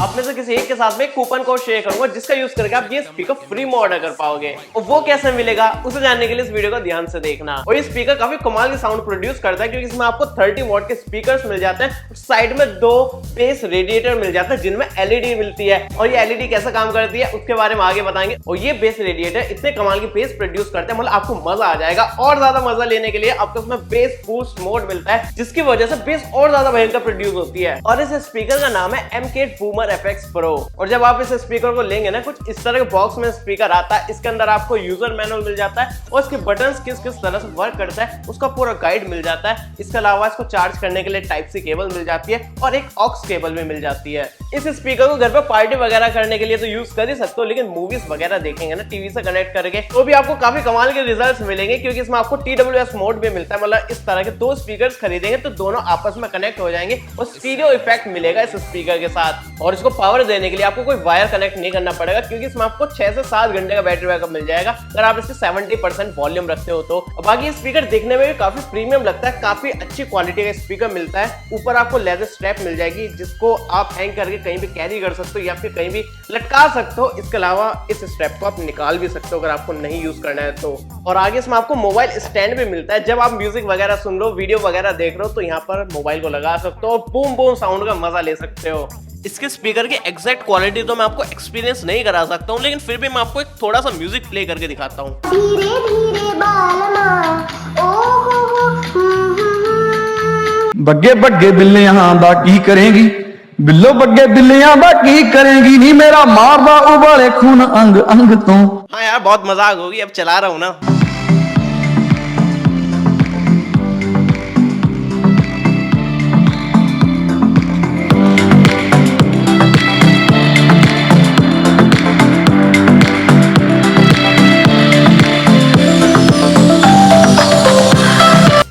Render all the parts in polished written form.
आप में से किसी एक के साथ में कूपन कोड शेयर करूंगा जिसका यूज करके आप ये स्पीकर फ्री में ऑर्डर कर पाओगे। और वो कैसे मिलेगा उसे जानने के लिए इस वीडियो को ध्यान से देखना। और ये स्पीकर काफी कमाल की साउंड प्रोड्यूस करता है क्योंकि इसमें आपको 30 वॉट के स्पीकर्स मिल जाते हैं। साइड में 2 बेस रेडिएटर मिल जाते हैं जिनमें एलईडी मिलती है। और ये एलईडी कैसे काम करती है उसके बारे में आगे बताएंगे। और ये बेस रेडिएटर इतने कमाल की बेस प्रोड्यूस करते हैं, मतलब आपको मजा आ जाएगा। और ज्यादा मजा लेने के लिए आपको उसमें बेस बूस्ट मोड मिलता है जिसकी वजह से बेस और ज्यादा भयंकर प्रोड्यूस होती है। और इस स्पीकर का नाम है MK Boomer FX Pro। और जब आप इस स्पीकर को लेंगे ना, कुछ इस तरह के बॉक्स में स्पीकर आता है। इसके अंदर आपको यूजर मैनुअल मिल जाता है और इसके बटन्स किस किस तरह से वर्क करता है उसका पूरा गाइड मिल जाता है। इसके अलावा इसको चार्ज करने के लिए टाइप सी केबल मिल जाती है और एक ऑक्स केबल भी मिल जाती है। इस स्पीकर को घर पे पार्टी वगैरह करने के लिए तो यूज कर ही सकते हो, लेकिन मूवीज वगैरह देखेंगे ना टीवी से कनेक्ट करके तो भी आपको काफी कमाल के रिजल्ट्स मिलेंगे क्योंकि इसमें आपको TWS मोड भी मिलता है। मतलब इस तरह के 2 स्पीकर्स खरीदेंगे तो दोनों आपस में कनेक्ट हो जाएंगे और स्टीरियो इफेक्ट मिलेगा इस स्पीकर के साथ। और इसको पावर देने के लिए आपको कोई वायर कनेक्ट नहीं करना पड़ेगा क्योंकि इसमें आपको 6 से 7 घंटे का बैटरी बैकअप मिल जाएगा अगर आप इसके 70% वॉल्यूम रखते हो तो। बाकी स्पीकर देखने में भी काफी प्रीमियम लगता है, काफी अच्छी क्वालिटी का स्पीकर मिलता है। ऊपर आपको लेदर स्ट्रैप मिल जाएगी जिसको आप हैंग करके कहीं भी कैरी कर सकते हो या फिर कहीं भी लटका सकते हो। इसके अलावा इस स्ट्रैप को आप निकाल भी सकते हो अगर आपको नहीं यूज करना है तो। और आगे इसमें आपको मोबाइल स्टैंड भी मिलता है। जब आप म्यूजिक वगैरह सुन लो, वीडियो वगैरह देख रहे हो तो यहाँ पर मोबाइल को लगा सकते हो और बूम बूम साउंड का मजा ले सकते हो। इसके स्पीकर की एग्जैक्ट क्वालिटी तो मैं आपको एक्सपीरियंस नहीं करा सकता हूँ, लेकिन फिर भी मैं आपको एक थोड़ा सा म्यूजिक प्ले करके दिखाता हूँ। धीरे धीरे बालमा बग्गे बग्गे बिल्लियां दा की करेंगी, बिल्लो बग्गे बिल्लियां दा की करेंगी, नी मेरा मारदा उबाले खून अंग अंग तो। हाँ यार बहुत मजाक होगी, अब चला रहा हूँ ना।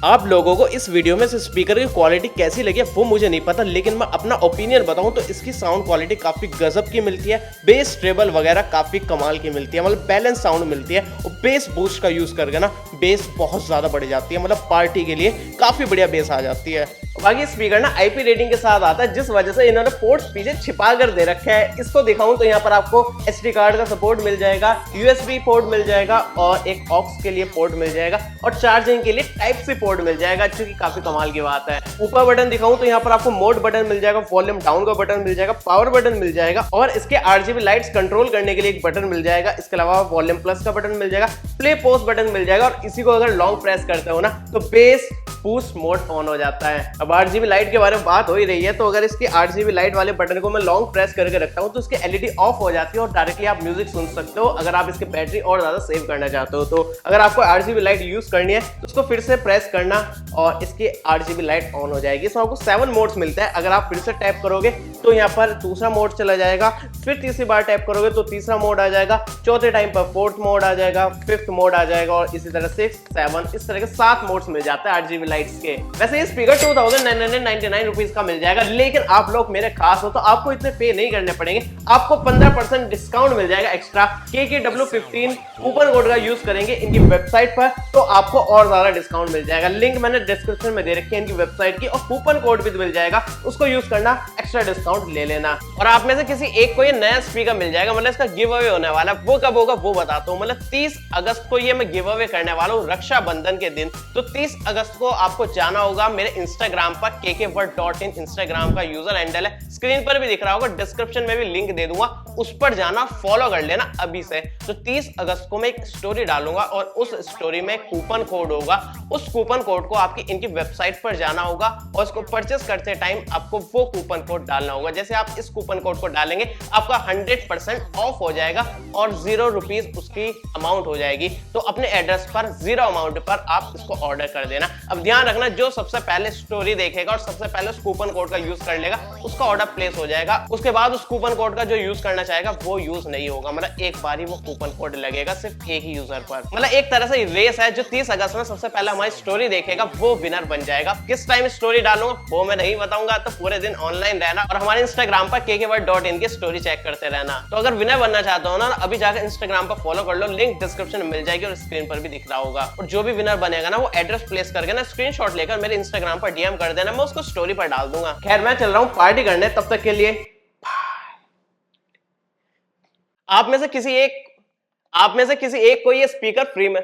आप लोगों को इस वीडियो में से स्पीकर की क्वालिटी कैसी लगी वो मुझे नहीं पता, लेकिन मैं अपना ओपिनियन बताऊं तो इसकी साउंड क्वालिटी काफी गजब की मिलती है। बेस ट्रेबल वगैरह काफी कमाल की मिलती है, मतलब बैलेंस साउंड मिलती है। और बेस बूस्ट का यूज करके ना बेस बहुत ज्यादा बढ़ जाती है, मतलब पार्टी के लिए काफी बढ़िया बेस आ जाती है। बाकी स्पीकर ना IP रेटिंग के साथ आता है जिस वजह से इन्होंने पोर्ट्स पीछे छिपा कर दे रखे हैं। इसको दिखाऊं तो यहाँ पर आपको SD कार्ड का सपोर्ट मिल जाएगा, USB पोर्ट मिल जाएगा और एक ऑक्स के लिए पोर्ट मिल जाएगा और चार्जिंग के लिए टाइप सी पोर्ट मिल जाएगा जो कि काफी कमाल की बात है। ऊपर बटन दिखाऊं तो यहाँ पर आपको मोड बटन मिल जाएगा, वॉल्यूम डाउन का बटन मिल जाएगा, पावर बटन मिल जाएगा और इसके RGB लाइट्स कंट्रोल करने के लिए एक बटन मिल जाएगा। इसके अलावा वॉल्यूम प्लस का बटन मिल जाएगा, प्ले पोस्ट बटन मिल जाएगा और इसी को अगर लॉन्ग प्रेस करते हो ना तो बेस बूस्ट मोड ऑन हो जाता है। अब RGB लाइट के बारे में बात हो ही रही है तो अगर इसकी RGB लाइट वाले बटन को मैं लॉन्ग प्रेस करके रखता हूं तो उसकी LED ऑफ हो जाती है और डायरेक्टली आप म्यूजिक सुन सकते हो अगर आप इसकी बैटरी और ज्यादा सेव करना चाहते हो तो। अगर आपको RGB लाइट यूज करनी है तो उसको फिर से प्रेस करना और इसकी RGB लाइट ऑन हो जाएगी। इसमें आपको 7 मोड्स मिलता है। अगर आप फिर से टैप करोगे तो यहाँ पर दूसरा मोड चला जाएगा, फिर तीसरी बार टैप करोगे तो तीसरा मोड आ जाएगा, चौथे टाइम पर 4th मोड आ जाएगा, 5th मोड आ जाएगा और इसी तरह 6, 7 इस तरह के 7 मोड्स मिल जाते हैं RGB लाइट्स के। वैसे ये स्पीकर 2999 रुपीज का मिल जाएगा, लेकिन आप लोग मेरे खास हो तो आपको इतने पे नहीं करने पड़ेंगे। आपको 15% डिस्काउंट मिल जाएगा एक्स्ट्रा। KKW15 कूपन कोड का यूज करेंगे इनकी वेबसाइट पर तो आपको और ज्यादा डिस्काउंट मिल जाएगा। लिंक मैंने डिस्क्रिप्शन में दे रखी है इनकी वेबसाइट की और कूपन कोड भी मिल जाएगा, उसको यूज करना, एक्स्ट्रा डिस्काउंट ले लेना। और आप में से किसी एक को ये नया स्पीकर मिल जाएगा, मतलब इसका गिव अवे होने वाला है। वो कब होगा वो बताता हूँ। मतलब 30 अगस्त को ये मैं गिव अवे करने वाला हूँ, रक्षाबंधन के दिन। तो 30 अगस्त को आपको जाना होगा मेरे इंस्टाग्राम पर, kkworld.in इंस्टाग्राम का यूजर हैंडल है, स्क्रीन पर भी दिख रहा होगा, डिस्क्रिप्शन में भी लिंक दे दूंगा, उस पर जाना, फॉलो कर लेना अभी से। तो 30 अगस्त को मैं एक स्टोरी डालूंगा और उस स्टोरी में कूपन कोड होगा। उस कूपन कोड को आपकी इनकी वेबसाइट पर जाना होगा और उसको परचेस करते टाइम आपको वो कूपन कोड डालना होगा। जैसे आप इस कूपन कोड को डालेंगे आपका 100% ऑफ हो जाएगा और 0 रुपीज उसकी अमाउंट हो जाएगी। तो अपने एड्रेस पर 0 अमाउंट पर आप इसको ऑर्डर कर देना। अब ध्यान रखना, जो सबसे पहले स्टोरी देखेगा और सबसे पहले उस कूपन कोड का यूज कर लेगा उसका ऑर्डर प्लेस हो जाएगा। उसके बाद उस कूपन कोड का जो यूज करना चाहेगा वो यूज नहीं होगा, मतलब एक बार ही वो कूपन कोड लगेगा सिर्फ एक ही यूजर पर। मतलब एक तरह से रेस है, जो 30 अगस्त में सबसे पहले हमारी स्टोरी देखेगा वो विनर बन जाएगा। किस टाइम स्टोरी डालूंगा वो मैं नहीं बताऊंगा, तो पूरे दिन ऑनलाइन रहना और हमारे इंस्टाग्राम पर kkworld.in की स्टोरी चेक करते रहना। तो अगर विनर बनना चाहते हो ना, अभी जाकर इंस्टाग्राम पर फॉलो कर लो, लिंक डिस्क्रिप्शन में मिल जाएगी और स्क्रीन पर भी दिख रहा होगा। और जो भी विनर बनेगा ना वो एड्रेस प्लेस करके ना स्क्रीनशॉट लेकर मेरे इंस्टाग्राम पर DM कर देना, मैं उसको स्टोरी पर डाल दूंगा। खैर मैं चल रहा हूँ पार्टी करने, तब तक के लिए आप में से किसी एक को ये स्पीकर फ्री में